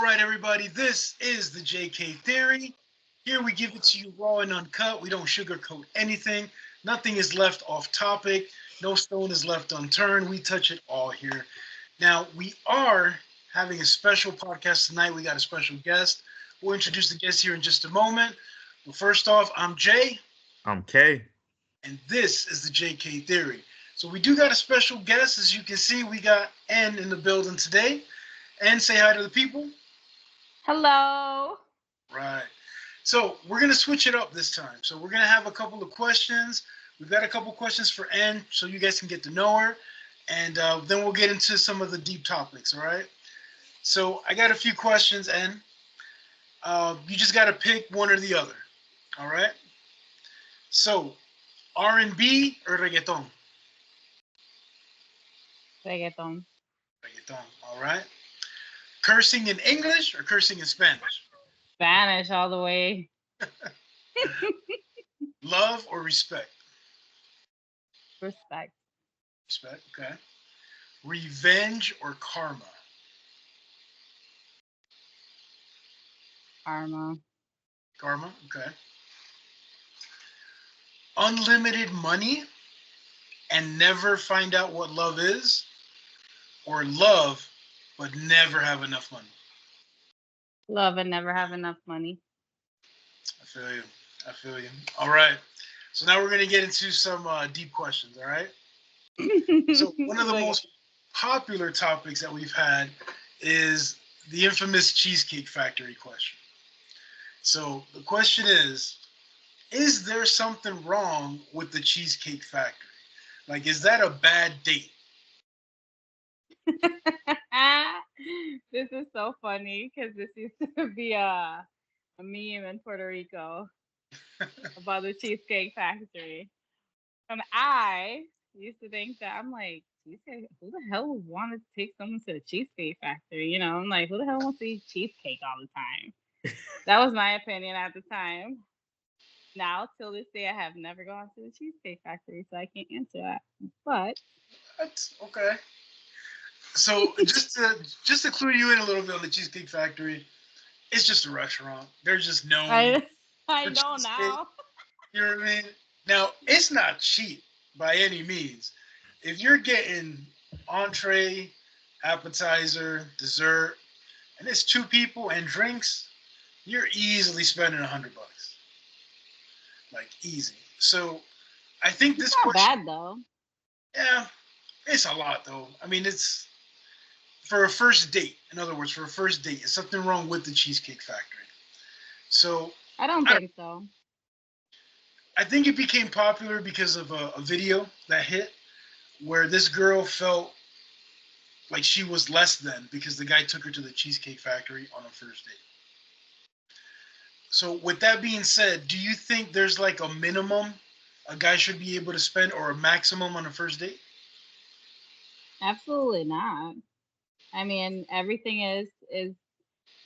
right, everybody, this is the JK Theory. Here we give it to you raw and uncut. We don't sugarcoat anything. Nothing is left off topic. No stone is left unturned. We touch it all here. Now, we are having a special podcast tonight. We got a special guest. We'll introduce the guest here in just a moment. But first off, I'm Jay, I'm Kay. and this is the JK Theory. So we do got a special guest. As you can see, we got N in the building today. And say hi to the people. Hello. Right. So we're gonna switch it up this time. So we're gonna have a couple of questions. We've got a couple of questions for Ann, so you guys can get to know her, and then we'll get into some of the deep topics. All right. So I got a few questions, and you just got to pick one or the other. All right. So R&B or reggaeton? Reggaeton. Reggaeton. All right. Cursing in English or cursing in Spanish? Spanish all the way. Love or respect? Respect. Respect. Okay. Revenge or karma? Karma. Karma. Okay. Unlimited money and never find out what love is, or love but never have enough money? Love and never have enough money. I feel you. I feel you. All right. So now we're going to get into some deep questions. All right. So one of the most popular topics that we've had is the infamous Cheesecake Factory question. So the question is there something wrong with the Cheesecake Factory? Like, is that a bad date? This is so funny because this used to be a meme in Puerto Rico about the Cheesecake Factory. And I used to think that I'm like, cheesecake, who the hell would want to take someone to the Cheesecake Factory? You know, I'm like, who the hell wants to eat cheesecake all the time? That was my opinion at the time. Now, till this day, I have never gone to the Cheesecake Factory, so I can't answer that. But That's okay. So just to clue you in a little bit on the Cheesecake Factory, it's just a restaurant. They're just known I I for know cheesecake. now. You know what I mean? Now it's not cheap by any means. If you're getting entree, appetizer, dessert, and it's two people and drinks, you're easily spending $100, like easy. So I think It's this not question, bad though. yeah, it's a lot though. I mean, it's for a first date. In other words, for a first date, is something wrong with the Cheesecake Factory? So I don't I, think so. I think it became popular because of a video that hit where this girl felt like she was less than because the guy took her to the Cheesecake Factory on a first date. So, with that being said, do you think there's like a minimum a guy should be able to spend or a maximum on a first date? Absolutely not. I mean, everything is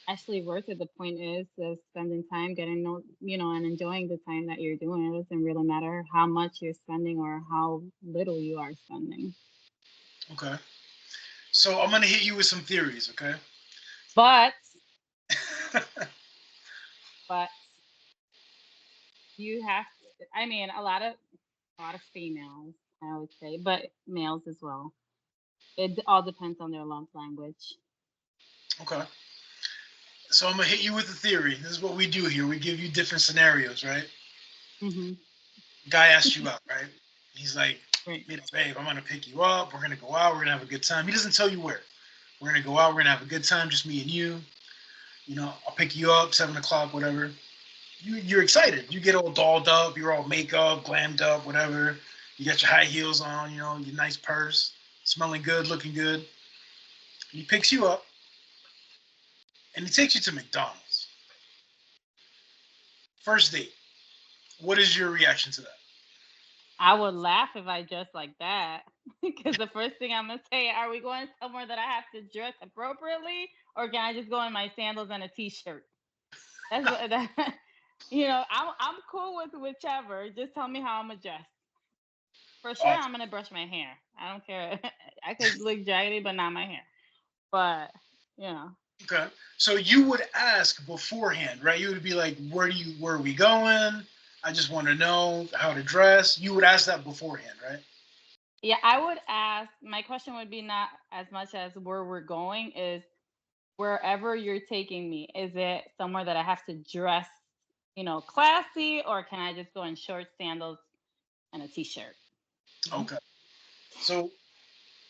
actually worth it. The point is spending time, getting and enjoying the time that you're doing. It doesn't really matter how much you're spending or how little you are spending. Okay. So, I'm going to hit you with some theories, okay? But but you have to, I mean, a lot of females, I would say, but males as well. It all depends on their love language. Okay. So, I'm going to hit you with a theory. This is what we do here. We give you different scenarios, right? Hmm. Guy asked you out, right? He's like, Right. babe, I'm going to pick you up. We're going to go out. We're going to have a good time. He doesn't tell you where. We're going to go out. We're going to have a good time, just me and you. I'll pick you up, 7 o'clock, whatever. You're excited. You get all dolled up. You're all makeup, glammed up, whatever. You got your high heels on, your nice purse, smelling good, looking good. He picks you up and he takes you to McDonald's. First date. What is your reaction to that? I would laugh if I dressed like that. Because the first thing I'm gonna say, are we going somewhere that I have to dress appropriately, or can I just go in my sandals and a t-shirt? That's what that, I'm cool with whichever. Just tell me how I'm gonna dress. For sure, Oh, I'm gonna brush my hair. I don't care. I could look jaggedy, but not my hair. But you know. Okay. So you would ask beforehand, right? You would be like, where are we going? I just want to know how to dress. You would ask that beforehand, right? Yeah, I would ask. My question would be not as much as where we're going, is wherever you're taking me. Is it somewhere that I have to dress, classy, or can I just go in short sandals and a t-shirt? Okay. So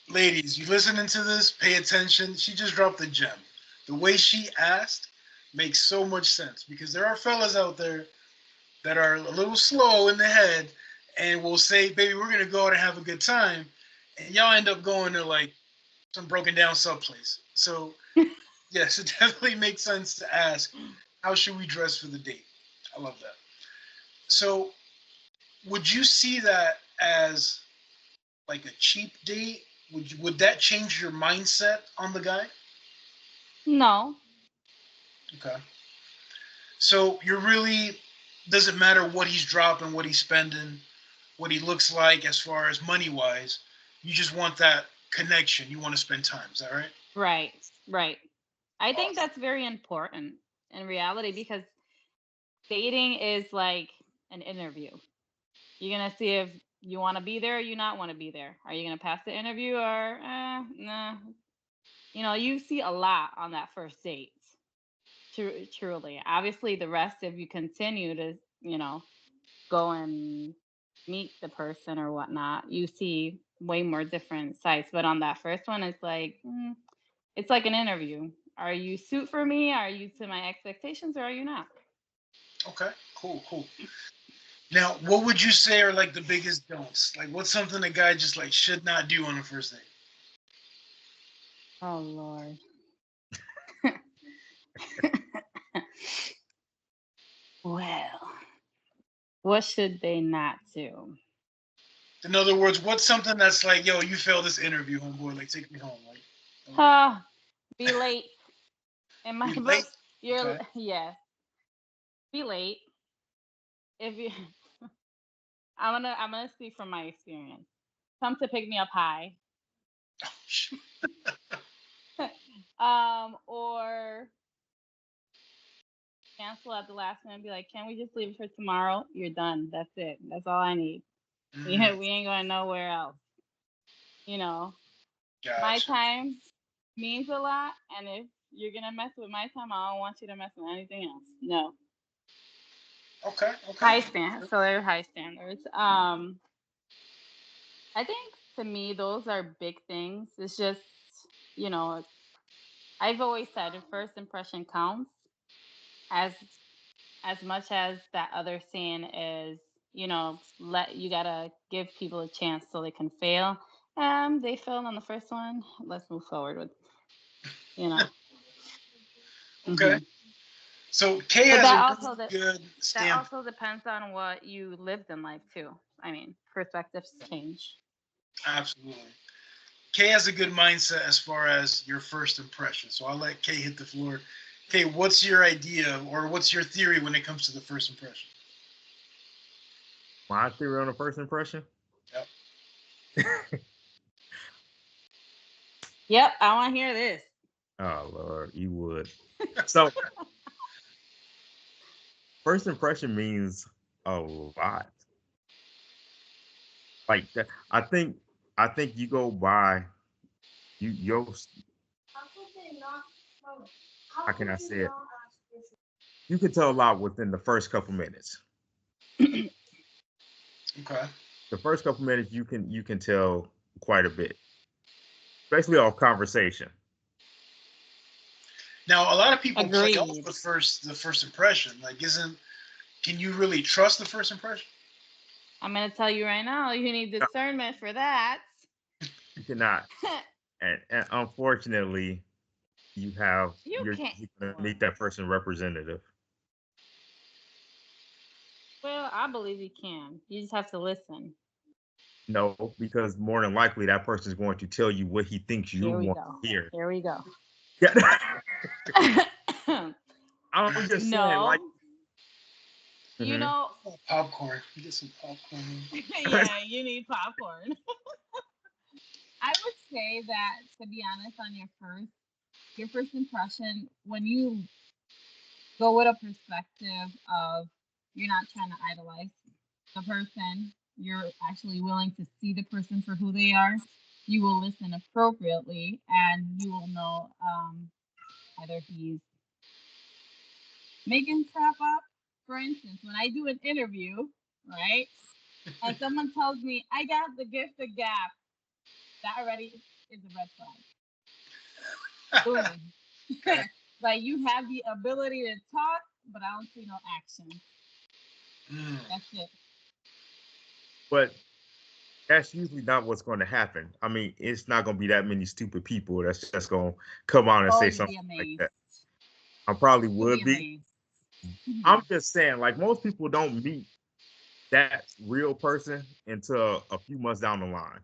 ladies, you listening to this, pay attention. She just dropped the gem. The way she asked makes so much sense because there are fellas out there that are a little slow in the head and will say, baby, we're gonna go out and have a good time. And y'all end up going to like some broken down sub place. So yes, it definitely makes sense to ask, how should we dress for the date? I love that. So would you see that as like a cheap date? Would that change your mindset on the guy? No. Okay. So you're really, doesn't matter what he's dropping, what he's spending, what he looks like as far as money wise. You just want that connection. You want to spend time. Is that right? Right. Right. I think Awesome. that's very important in reality, because dating is like an interview. You're gonna see if you want to be there or you not want to be there. Are you gonna pass the interview, or nah? You see a lot on that first date. Truly. Obviously, the rest, if you continue to, you know, go and meet the person or whatnot, you see way more different sides. But on that first one, it's like an interview. Are you suit for me? Are you to my expectations, or are you not? Okay. Cool. Cool. Now, what would you say are like the biggest don'ts? Like, what's something a guy just like should not do on a first date? Oh Lord. Well, what should they not do? In other words, what's something that's like, yo, you failed this interview, homeboy. Like, take me home. Like, Ah, be late. In my be book, late. you're Okay. yes, be late. If you, I'm gonna speak from my experience. Come to pick me up high, or cancel at the last minute and be like, "Can we just leave it for tomorrow?" You're done. That's it. That's all I need. Mm, Yeah, we ain't going nowhere else. You know, my gotcha. time means a lot, and if you're gonna mess with my time, I don't want you to mess with anything else. No. Okay. Okay. High stand. So they're high standards. I think to me those are big things. It's just, you know, I've always said a first impression counts, as as much as that other saying is, let you gotta give people a chance so they can fail. They failed on the first one. Let's move forward with, you know. Okay. hmm So Kay But has a that really also good that stamp. also depends on what you lived in life too. I mean, perspectives change. Absolutely. Kay has a good mindset as far as your first impression. So I'll let Kay hit the floor. Kay, what's your idea or what's your theory when it comes to the first impression? My theory on the first impression. Yep. Yep, I want to hear this. Oh Lord, you would. So first impression means a lot. Like that, I think you go by you your how can I say it? You can tell a lot within the first couple minutes. Okay. The first couple minutes you can tell quite a bit, especially off conversation. Now a lot of people play off Agreed. the first impression. Like, isn't can you really trust the first impression? I'm going to tell you right now, you need No, discernment for that. you cannot. And unfortunately, you have You can't. you're gonna meet Well, that person representative. well, I believe you can. You just have to listen. No, because more than likely that person is going to tell you what he thinks you Here we want go. to hear. Here we go. Yeah. I'm just saying, like, No, you mhm. know, Oh, popcorn. You get some popcorn. yeah, you need popcorn. I would say that, to be honest, on your first your first impression, when you go with a perspective of you're not trying to idolize the person, you're actually willing to see the person for who they are, you will listen appropriately and you will know either he's making crap up. For instance, when I do an interview, right, and someone tells me I got the gift of gab, that already is a red flag. Boom. Like you have the ability to talk, but I don't see no action. That's it. But that's usually not what's going to happen. I mean, it's not going to be that many stupid people that's just going to come out and Oh, say you'd be something like amazed. that. I probably You'd would be be. amazed. I'm just saying, like most people don't meet that real person until a few months down the line,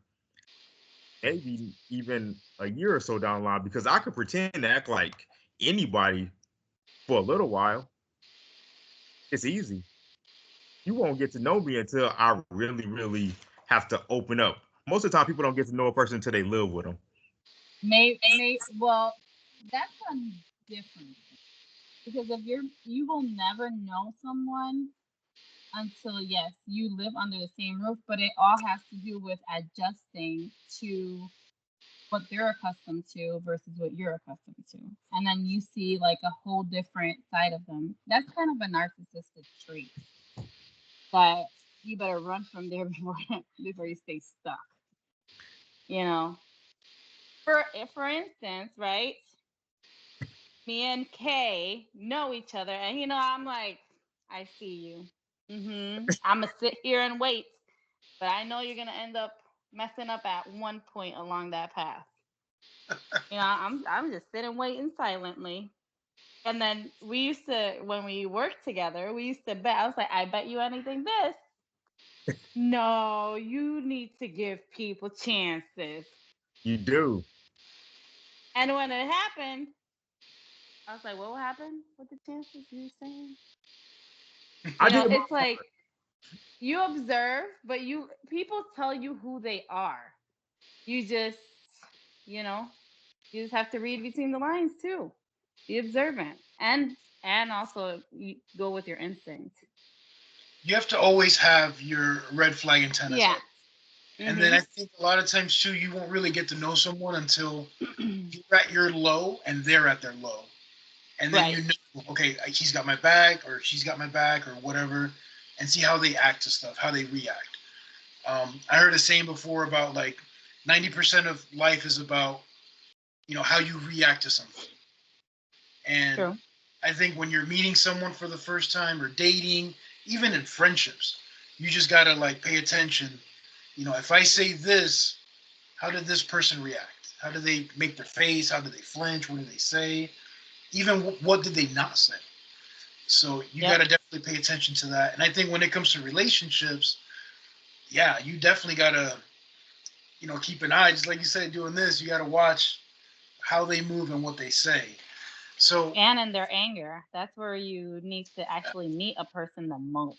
maybe even a year or so down the line. Because I could pretend to act like anybody for a little while. It's easy. You won't get to know me until I really, really have to open up. Most of the time, people don't get to know a person until they live with them. Well, that's a different thing. Because if you will never know someone until yes, you live under the same roof, but it all has to do with adjusting to what they're accustomed to versus what you're accustomed to. And then you see like a whole different side of them. That's kind of a narcissistic trait. But you better run from there before you stay stuck. You know. For instance, right? Me and Kay know each other, and I'm like, I see you. I'm gonna sit here and wait, but I know you're gonna end up messing up at one point along that path. I'm just sitting waiting silently. And then we used to, when we worked together, we used to bet. I was like, I bet you anything this. No, you need to give people chances. You do. And when it happened, I was like, what happened with the chances you were saying? It's like you observe, but people tell you who they are. You just, you just have to read between the lines too. Be observant and also you go with your instinct. You have to always have your red flag antennas up. And then I think a lot of times too, you won't really get to know someone until you're at your low and they're at their low. And then you know, okay, he's got my back or she's got my back or whatever, and see how they act to stuff, how they react. I heard a saying before about like 90% of life is about, how you react to something. And True. I think when you're meeting someone for the first time or dating, even in friendships, you just got to like pay attention. If I say this, how did this person react? How do they make their face? How do they flinch? What do they say? Even what did they not say? So you got to definitely pay attention to that. And I think when it comes to relationships, yeah, you definitely got to, keep an eye. Just like you said, doing this, you got to watch how they move and what they say. So and in their anger, that's where you need to actually meet a person the most.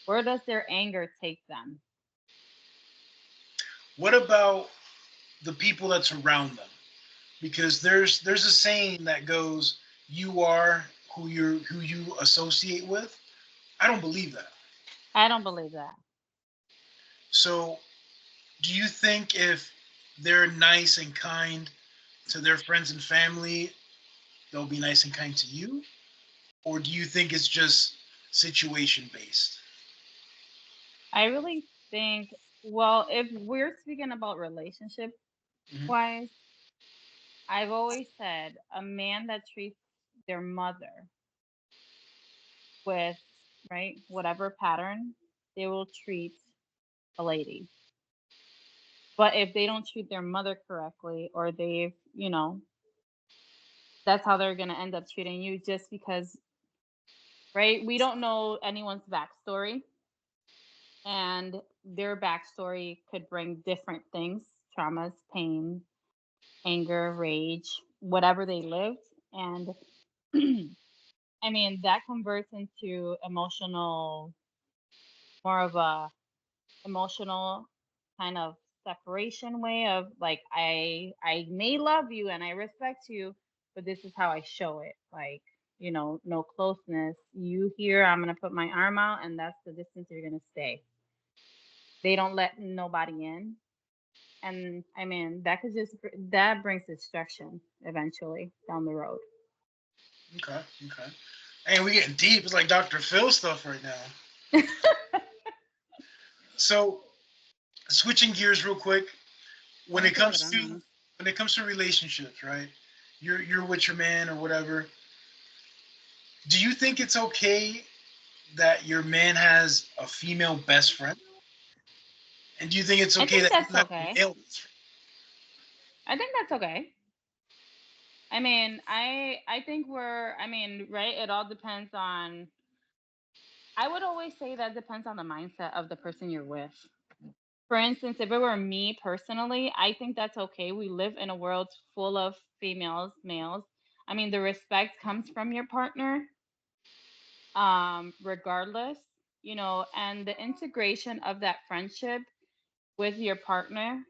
Where does their anger take them? What about the people that's around them? Because there's a saying that goes, "You are who you associate with." I don't believe that. I don't believe that. So, do you think if they're nice and kind to their friends and family, they'll be nice and kind to you? Or do you think it's just situation based? I really think, well, if we're speaking about relationship wise, I've always said a man that treats their mother with, right, whatever pattern, they will treat a lady. But if they don't treat their mother correctly or they've, that's how they're going to end up treating you just because, right, we don't know anyone's backstory. And their backstory could bring different things, traumas, pain, anger, rage, whatever they lived. And I mean, that converts into more of a emotional kind of separation way of like I may love you and I respect you, but this is how I show it. Like, no closeness. You here, I'm gonna put my arm out and that's the distance you're gonna stay. They don't let nobody in. And I mean that could just that brings destruction eventually down the road. Okay. Okay. Hey, we getting deep. It's like Dr. Phil stuff right now. So switching gears real quick. When Don't it take it comes on. to relationships, right? You're with your man or whatever. Do you think it's okay that your man has a female best friend? And do you think it's I okay think that that's you have a okay. male best friend? I think that's okay. I mean, I think I mean, right? It all depends on. I would always say that depends on the mindset of the person you're with. For instance, if it were me personally, I think that's okay. We live in a world full of females, males. I mean, the respect comes from your partner, regardless, and the integration of that friendship with your partner,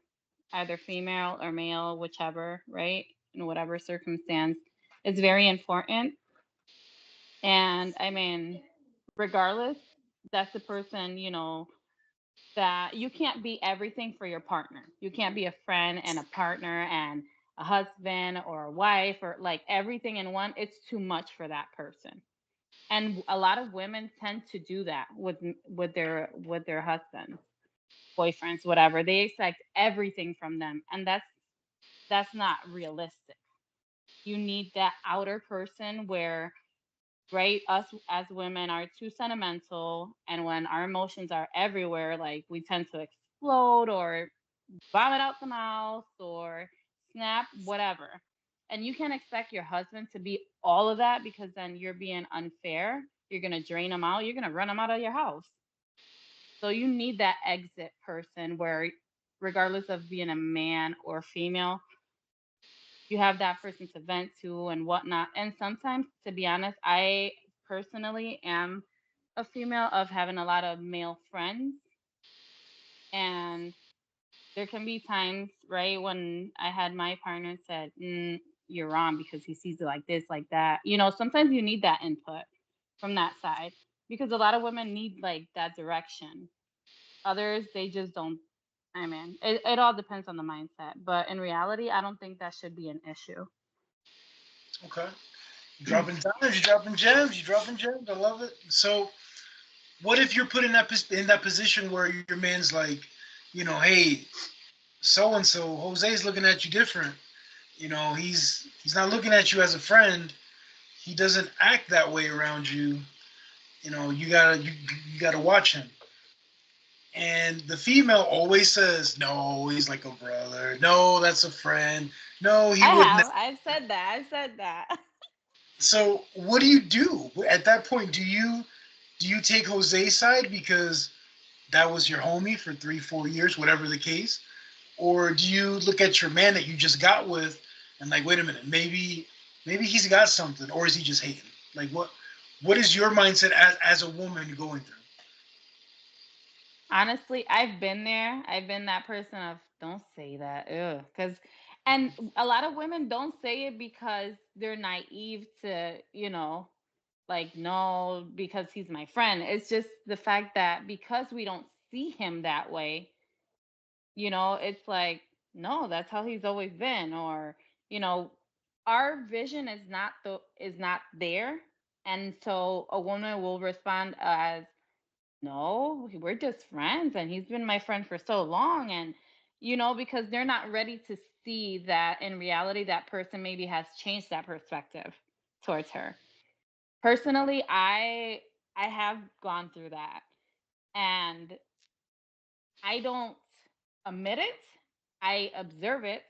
either female or male, whichever, right? In whatever circumstance, is very important. And I mean, regardless, that's the person, that you can't be everything for your partner. You can't be a friend and a partner and a husband or a wife or like everything in one. It's too much for that person. And a lot of women tend to do that with their husbands, boyfriends, whatever. They expect everything from them, and that's not realistic. You need that outer person where, right, us as women are too sentimental, and when our emotions are everywhere, like we tend to explode or vomit out the mouth or snap, whatever. And you can't expect your husband to be all of that because then you're being unfair. You're going to drain them out. You're going to run them out of your house. So you need that exit person where, regardless of being a man or female, you have that person to vent to and whatnot. And sometimes, to be honest, I personally am a female of having a lot of male friends. And there can be times, right, when I had my partner said, you're wrong because he sees it like this, like that. Sometimes you need that input from that side because a lot of women need like that direction. Others, they just don't. I mean, it all depends on the mindset. But in reality, I don't think that should be an issue. Okay. You dropping dimes, you dropping gems, you dropping gems. I love it. So what if you're put in that position where your man's like, hey, so and so, Jose's looking at you different. He's not looking at you as a friend. He doesn't act that way around you. You gotta watch him. And the female always says, "No, he's like a brother. No, that's a friend. No, he I wouldn't." have. I've said that. I've said that. So what do you do at that point? Do you take Jose's side because that was your homie for 3-4 years, whatever the case, or do you look at your man that you just got with and like, wait a minute, maybe he's got something, or is he just hating? Like what is your mindset as a woman going through? Honestly, I've been there. I've been that person of don't say that. Ugh. And a lot of women don't say it because they're naive to, like, no, because he's my friend. It's just the fact that because we don't see him that way, it's like, no, that's how he's always been. Or, you know, our vision is not there. And so a woman will respond as, no, we're just friends and he's been my friend for so long. And, because they're not ready to see that in reality, that person maybe has changed that perspective towards her. Personally, I have gone through that, and I don't admit it. I observe it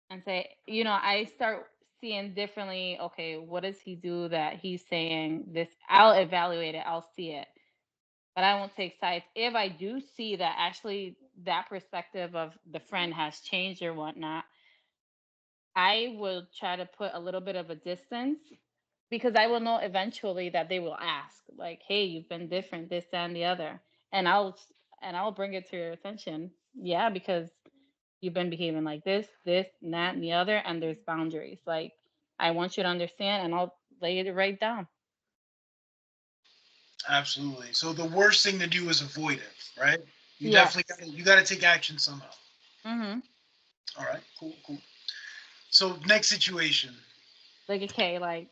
and say, I start seeing differently. Okay, what does he do that he's saying this? I'll evaluate it. I'll see it, but I won't take sides. If I do see that actually that perspective of the friend has changed or whatnot, I will try to put a little bit of a distance because I will know eventually that they will ask, like, "Hey, you've been different, this, that, and the other," and I'll bring it to your attention. Yeah, because you've been behaving like this, and that, and the other, and there's boundaries. Like, I want you to understand, and I'll lay it right down. Absolutely. So the worst thing to do is avoid it, right? You Yes. definitely got to take action somehow. Mm-hmm. All right, cool, cool. So next situation, Like, okay, like,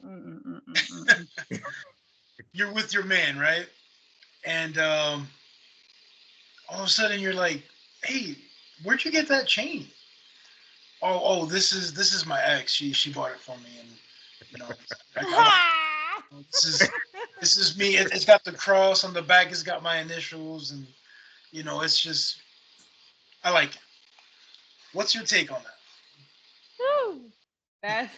you're with your man, right? And all of a sudden you're like, "Hey, where'd you get that chain?" Oh, this is my ex. She bought it for me, and you know, I like this is me. It's got the cross on the back. It's got my initials, and it's just I like it. What's your take on that? Whew. That's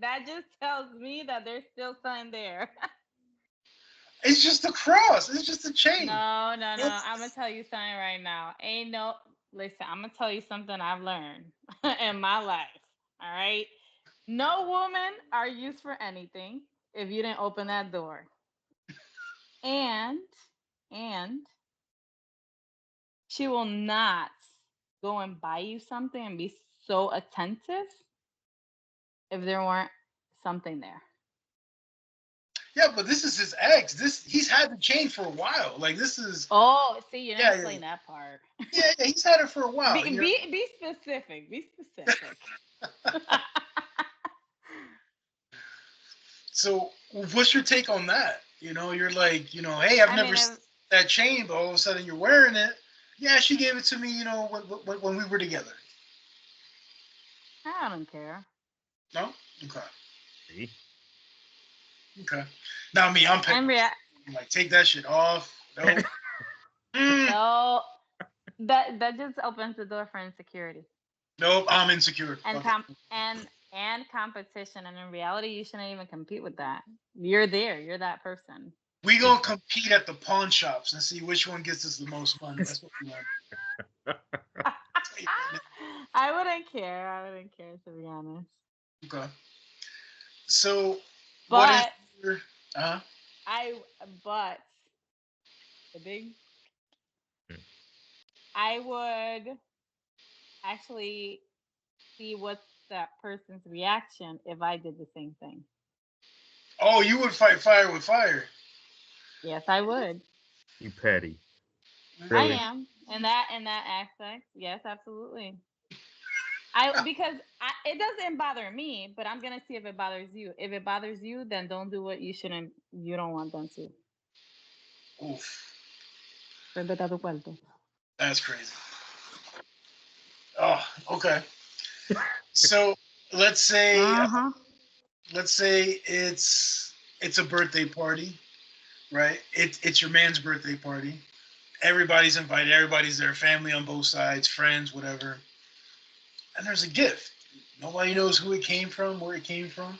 that just tells me that there's still something there. It's just a cross. It's just a chain. No, no, no. What's I'm gonna tell you something right now. Ain't no listen, I'm gonna tell you something I've learned in my life. All right. No woman are used for anything if you didn't open that door. And and she will not go and buy you something and be so attentive if there weren't something there. Yeah, but this is his ex. He's had the chain for a while. Like this is Oh, see, you didn't yeah, explain that part. yeah. He's had it for a while. Be specific. Be specific. So what's your take on that? You're like, hey, I've I never mean, seen if, that chain, but all of a sudden you're wearing it. Yeah, she gave it to me. When we were together. I don't care. No. Okay. See? Okay. Now me, I'm And petty. I'm like, take that shit off. No. no, that just opens the door for insecurity Nope. I'm insecure. and Fuck it. and competition. And in reality, you shouldn't even compete with that. You're there. You're that person. We gonna compete at the pawn shops and see which one gets us the most money. That's what we want. I wouldn't care. I wouldn't care, to be honest. Okay. So what is But your I but the big I would actually see what's that person's reaction if I did the same thing. Oh, you would fight fire with fire. Yes, I would. You petty. I Really? am in that aspect. Yes, absolutely. Because it doesn't bother me, but I'm gonna see if it bothers you. If it bothers you, then don't do what you don't want them to. Oof. Respeta tu cuarto. That's crazy. Oh, okay. So let's say Uh-huh. it's a birthday party, right? It's your man's birthday party. Everybody's invited. Everybody's there. Family on both sides, friends, whatever. And there's a gift. Nobody knows who it came from, where it came from.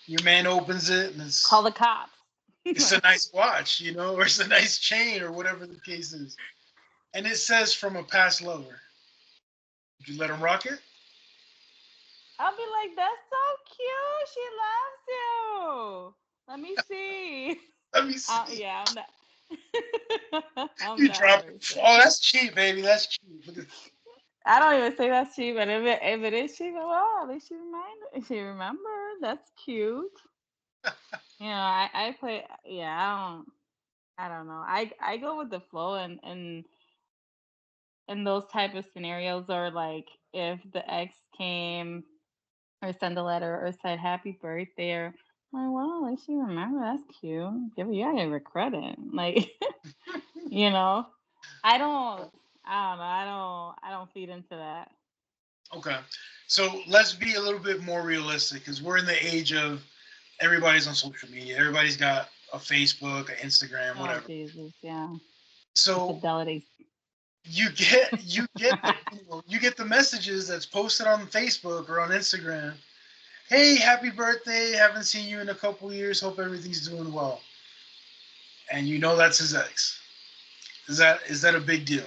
Your man opens it, and Call the cops. it's a nice watch, or it's a nice chain, or whatever the case is. And it says from a past lover. Would you let him rock it? I'll be like, that's so cute. She loves you. Let me see. Let me see. Yeah, I'm that. I'm You that drop it. person. Oh, that's cheap, baby. That's cheap. I don't even say that's cheap, but if it is cheap, well, at least she remember. That's cute. I play. Yeah, I don't know. I go with the flow, and in those type of scenarios, or like if the ex came or send a letter or said happy birthday, or like, well, at least she remember. That's cute. You gotta give her credit. Like, you know, I don't. I don't know. I don't feed into that. Okay. So let's be a little bit more realistic because we're in the age of everybody's on social media. Everybody's got a Facebook, an Instagram, Oh whatever. Jesus, yeah. So Fidelity. you get the messages that's posted on Facebook or on Instagram. Hey, happy birthday! Haven't seen you in a couple years. Hope everything's doing well. And that's his ex. Is that a big deal?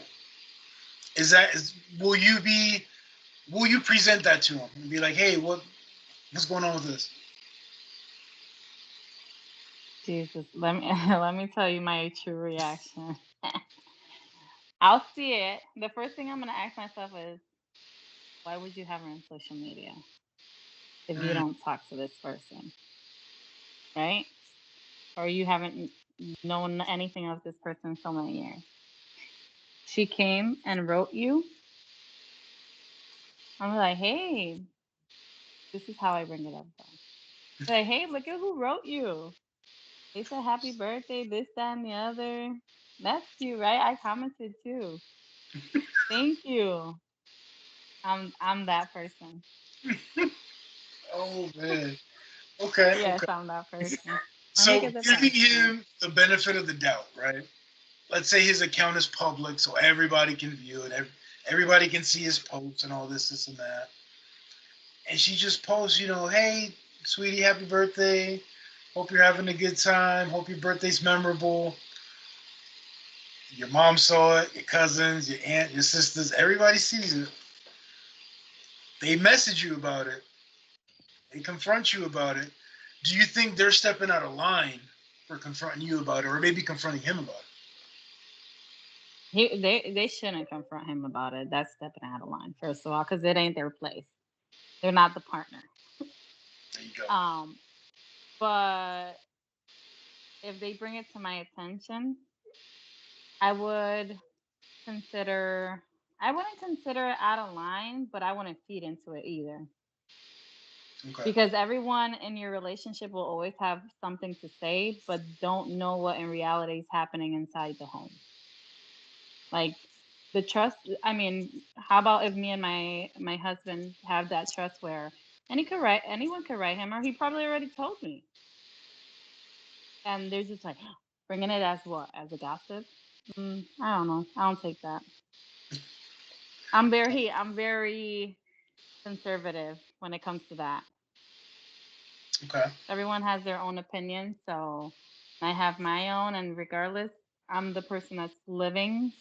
Will you present that to him and be like, hey, what's going on with this? Jesus, let me let me tell you my true reaction. I'll see it. The first thing I'm gonna ask myself is, why would you have her on social media if you Mm, don't talk to this person, right? Or you haven't known anything of this person in so many years. She came and wrote you. I'm like, hey, this is how I bring it up though. Like, hey, look at who wrote you. They said happy birthday, this, that, and the other. That's cute, right? I commented too. Thank you. I'm that person. oh man. Okay, Yes, okay. I'm that person. Let me So get the giving timestamp. him the benefit of the doubt, right? Let's say his account is public, so everybody can view it. Everybody can see his posts and all this and that. And she just posts, hey, sweetie, happy birthday. Hope you're having a good time. Hope your birthday's memorable. Your mom saw it, your cousins, your aunt, your sisters, everybody sees it. They message you about it. They confront you about it. Do you think they're stepping out of line for confronting you about it, or maybe confronting him about it? They shouldn't confront him about it. That's stepping out of line, first of all, because it ain't their place. They're not the partner. There you go. Um, but if they bring it to my attention, I would consider. I wouldn't consider it out of line, but I wouldn't feed into it either. Okay. Because everyone in your relationship will always have something to say, but don't know what in reality is happening inside the home. Like the trust, I mean, how about if me and my husband have that trust where anyone could write him, or he probably already told me. And they're just like bringing it as what? As a gossip? I don't know. I don't take that. I'm very conservative when it comes to that. Okay. Everyone has their own opinion, so I have my own, and regardless, I'm the person that's living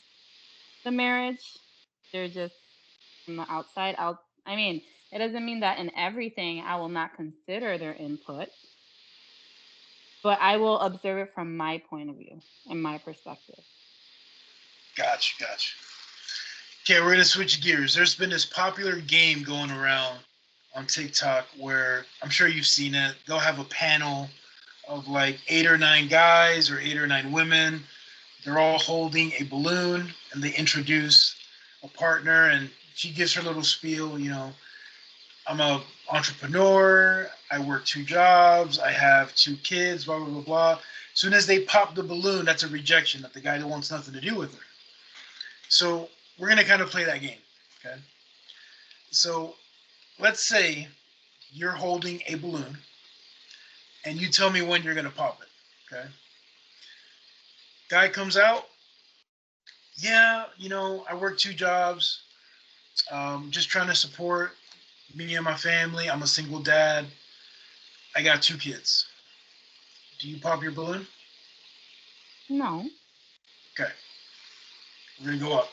the marriage. They're just on the outside. I mean, it doesn't mean that in everything I will not consider their input, but I will observe it from my point of view and my perspective. Gotcha. Gotcha. Okay, we're gonna switch gears. There's been this popular game going around on TikTok where I'm sure you've seen it. They'll have a panel of like 8 or 9 guys or 8 or 9 women. They're all holding a balloon and they introduce a partner and she gives her little spiel, I'm a entrepreneur, I work 2 jobs, I have 2 kids, blah blah blah blah. As soon as they pop the balloon, that's a rejection that the guy wants nothing to do with her. So we're gonna kind of play that game. Okay. So let's say you're holding a balloon and you tell me when you're gonna pop it. Okay. Guy comes out, yeah, I work 2 jobs, just trying to support me and my family. I'm a single dad. I got 2 kids. Do you pop your balloon? No. Okay, we're gonna go up.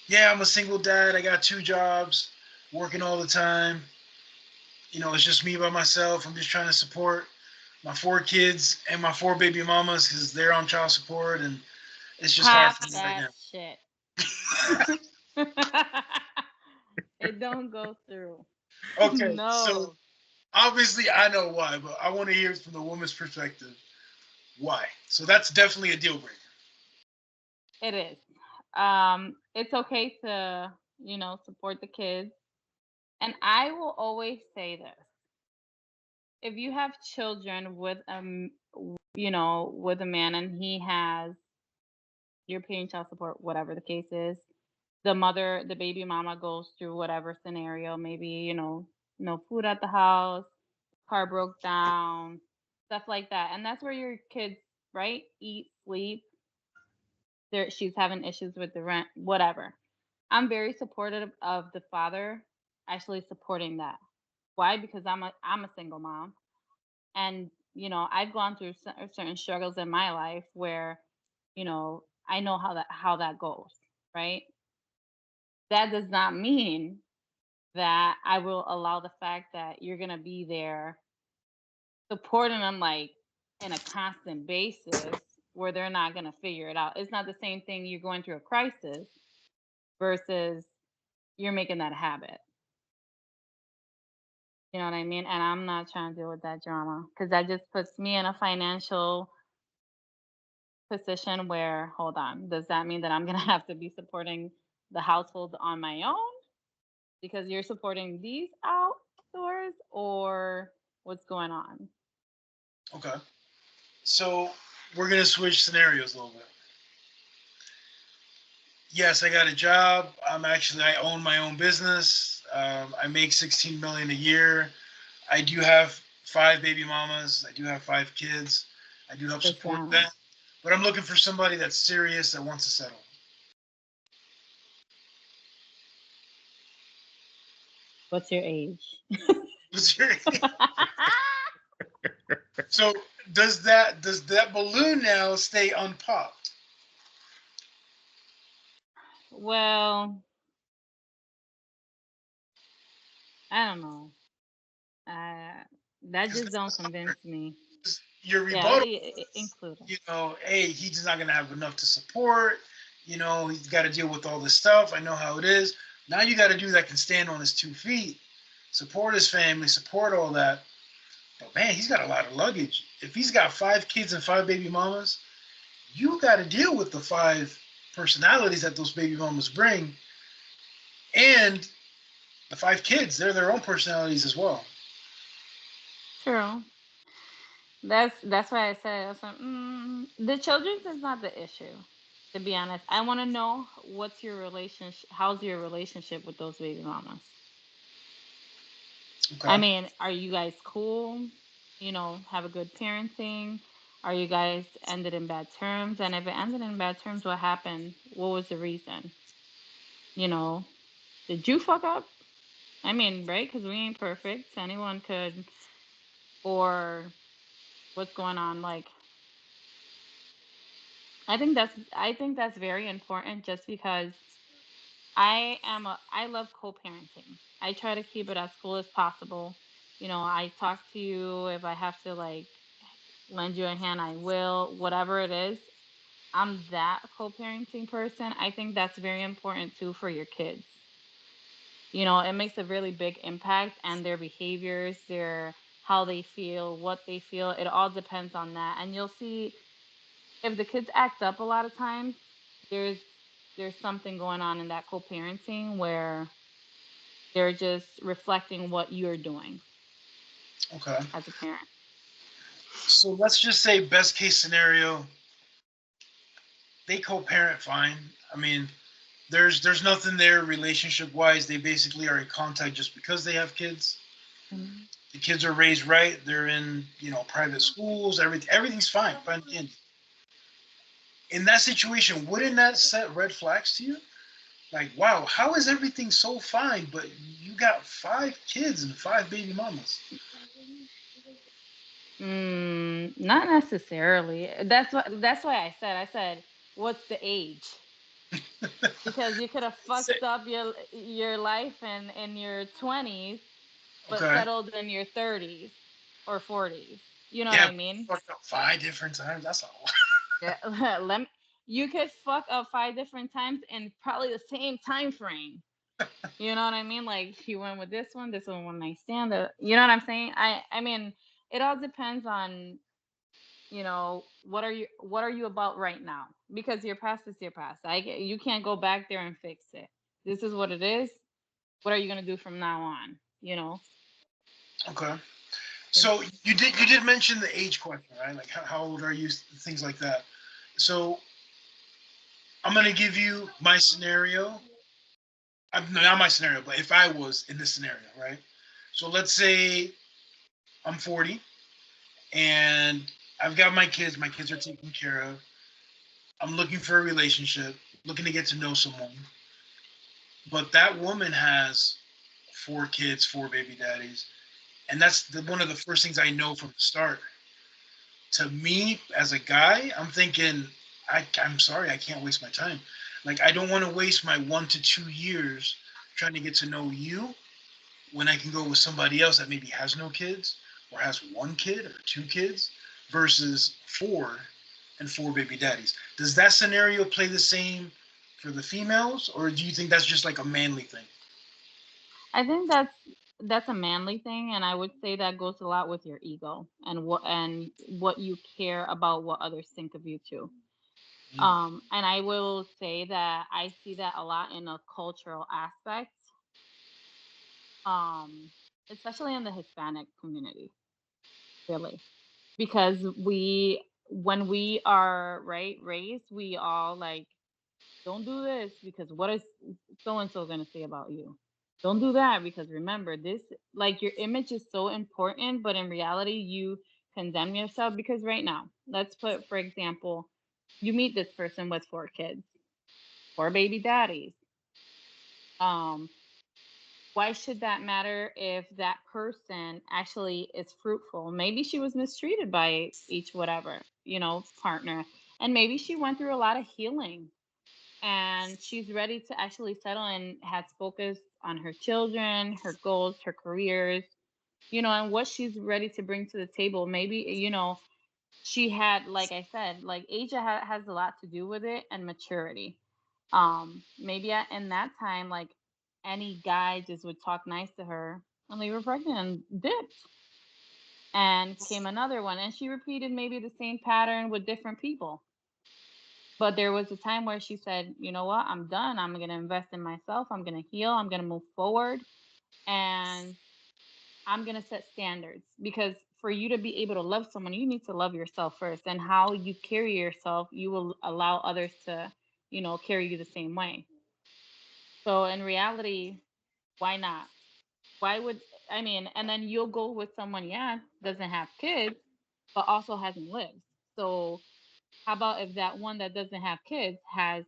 Yeah, I'm a single dad. I got 2 jobs, working all the time. It's just me by myself. I'm just trying to support my 4 kids and my 4 baby mamas because they're on child support, and it's just hard Pop for me right that now. shit. It don't go through. Okay, so No. obviously I know why, but I want to hear from the woman's perspective why. So that's definitely a deal breaker. It is. It's okay to, support the kids. And I will always say this. If you have children with with a man and he has you're paying child support, whatever the case is, the baby mama goes through whatever scenario, maybe, no food at the house, car broke down, stuff like that. And that's where your kids, right? Eat, sleep. She's having issues with the rent, whatever. I'm very supportive of the father actually supporting that. Why? Because I'm a single mom, and I've gone through certain struggles in my life where I know how that goes, right? That does not mean that I will allow the fact that you're gonna be there supporting them like in a constant basis. where they're not going to figure it out. It's not the same thing you're going through a crisis versus you're making that a habit. You know what I mean? And I'm not trying to deal with that drama because that just puts me in a financial position where, hold on, does that mean that I'm going to have to be supporting the household on my own because you're supporting these outdoors, or what's going on? Okay. So we're gonna switch scenarios a little bit. Yes, I got a job. I own my own business. I make 16 million a year. I do have 5 baby mamas. I do have 5 kids. I do help Good support job. them. But I'm looking for somebody that's serious that wants to settle. What's your age? So does that balloon now stay unpopped? Well, I don't know. That 'Cause just don't convince me. your Yeah, rebuttal, include them. hey, he's not gonna have enough to support. He's got to deal with all this stuff. I know how it is. Now you got to do that can stand on his 2 feet, support his family, support all that. But man, he's got a lot of luggage. If he's got 5 kids and 5 baby mamas, you got to deal with the 5 personalities that those baby mamas bring, and the 5 kids. They're their own personalities as well. True. That's why I said I was like, the children's is not the issue. To be honest, I want to know what's your relationship. How's your relationship with those baby mamas? I Okay. mean, are you guys cool? Have a good parenting? Are you guys ended in bad terms? And if it ended in bad terms, what happened? What was the reason? You know, did you fuck up? I mean, right? Because we ain't perfect. Anyone could, or what's going on? Like, I think that's very important just because I love co-parenting. I try to keep it as cool as possible. I talk to you if I have to like lend you a hand, I will, whatever it is. I'm that co-parenting person. I think that's very important too for your kids. It makes a really big impact, and their behaviors, their how they feel, what they feel, it all depends on that. And you'll see if the kids act up a lot of times, there's there's something going on in that co-parenting where they're just reflecting what you're doing Okay. as a parent. So let's just say best case scenario, they co-parent fine. I mean, there's nothing there relationship wise. They basically are in contact just because they have kids. Mhm. The kids are raised right. They're in private schools. Everything's fine. Fine. In that situation, wouldn't that set red flags to you? Like, wow, how is everything so fine, but you got 5 kids and 5 baby mamas? Not necessarily. That's why I said, what's the age? Because you could have fucked up your life in your 20s, but Okay. settled in your 30s or 40s. You know what Yeah, I mean? fucked up 5 different times. That's all. Yeah. You could fuck up 5 different times in probably the same time frame. You know what I mean? Like you went with this one night stand. You know what I'm saying? I mean, it all depends on what are you about right now, because your past is your past. You can't go back there and fix it. This is what it is. What are you gonna do from now on? Okay. So you did mention the age question, right? Like how old are you? Things like that. So I'm gonna give you my scenario. Not my scenario, but if I was in this scenario, right? So let's say I'm 40 and I've got my kids. My kids are taken care of. I'm looking for a relationship, looking to get to know someone. But that woman has 4 kids, 4 baby daddies, and that's one of the first things I know from the start. To me, as a guy, I'm thinking, I'm sorry, I can't waste my time. Like, I don't want to waste my 1 to 2 years trying to get to know you when I can go with somebody else that maybe has no kids or has 1 kid or 2 kids versus 4 and 4 baby daddies. Does that scenario play the same for the females, or do you think that's just like a manly thing? I think that's a manly thing, and I would say that goes a lot with your ego and what you care about what others think of you too. Mm. And I will say that I see that a lot in a cultural aspect, um, especially in the Hispanic community, really, because when we are right raised, we all like, don't do this because what is so and so going to say about you? Don't do that because remember this, like your image is so important, but in reality, you condemn yourself because right now, let's put, for example, you meet this person with 4 kids, 4 baby daddies. Um, why should that matter if that person actually is fruitful? Maybe she was mistreated by each whatever, partner. And maybe she went through a lot of healing and she's ready to actually settle and has focused on her children, her goals, her careers, and what she's ready to bring to the table. Maybe, she had, like I said, like age has a lot to do with it and maturity. Maybe in that time, like any guy just would talk nice to her and leave her pregnant and dipped. And came another one, and she repeated maybe the same pattern with different people. But there was a time where she said, you know what, I'm done. I'm going to invest in myself. I'm going to heal. I'm going to move forward. And I'm going to set standards because for you to be able to love someone, you need to love yourself first. And how you carry yourself, you will allow others to, carry you the same way. So in reality, why not? Why would, I mean, and then you'll go with someone, yeah, doesn't have kids, but also hasn't lived. So how about if that one that doesn't have kids has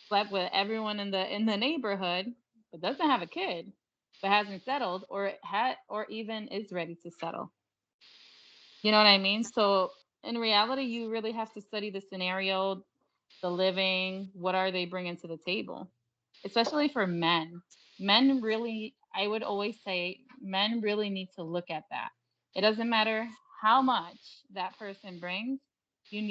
slept with everyone in the neighborhood, but doesn't have a kid, but hasn't settled or even is ready to settle. You know what I mean? So in reality, you really have to study the scenario, the living, what are they bringing to the table? Especially for men. Men really, I would always say, men really need to look at that. It doesn't matter how much that person brings,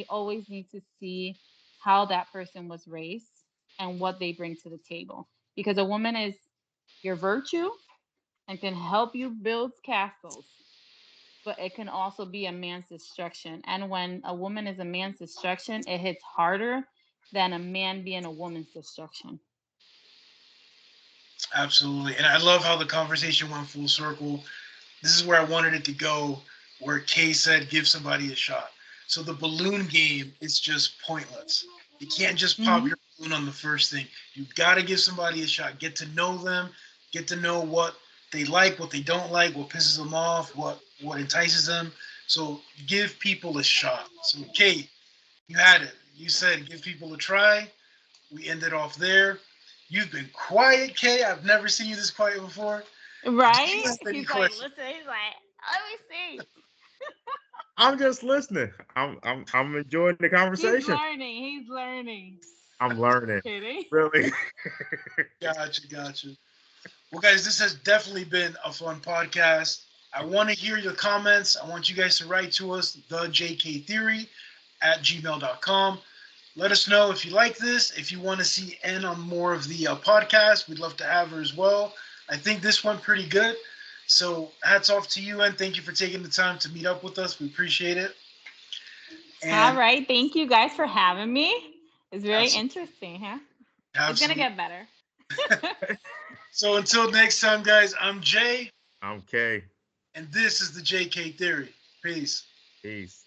always need to see how that person was raised and what they bring to the table. Because a woman is your virtue and can help you build castles, but it can also be a man's destruction. And when a woman is a man's destruction, it hits harder than a man being a woman's destruction. Absolutely. And I love how the conversation went full circle. This is where I wanted it to go, where Kay said, give somebody a shot. So the balloon game is just pointless. You can't just pop Mhm. your balloon on the first thing. You've got to give somebody a shot. Get to know them. Get to know what they like, what they don't like, what pisses them off, what entices them. So give people a shot. So Kay, you had it. You said give people a try. We ended off there. You've been quiet, Kay. I've never seen you this quiet before. Do you Right? have any He's like, questions? listen, he's like, let me see. I'm just listening. I'm enjoying the He's conversation. learning. He's learning. I'm learning. Kidding. Really. Gotcha. Well, guys, this has definitely been a fun podcast. I want to hear your comments. I want you guys to write to us, thejktheory@gmail.com. Let us know if you like this. If you want to see N on more of the podcast, we'd love to have her as well. I think this went pretty good. So hats off to you, N. Thank you for taking the time to meet up with us. We appreciate it. All And right. Thank you guys for having me. It's very absolutely. interesting, huh? It's going to get better. So until next time, guys, I'm Jay. I'm Kay. And this is the JK Theory. Peace. Peace.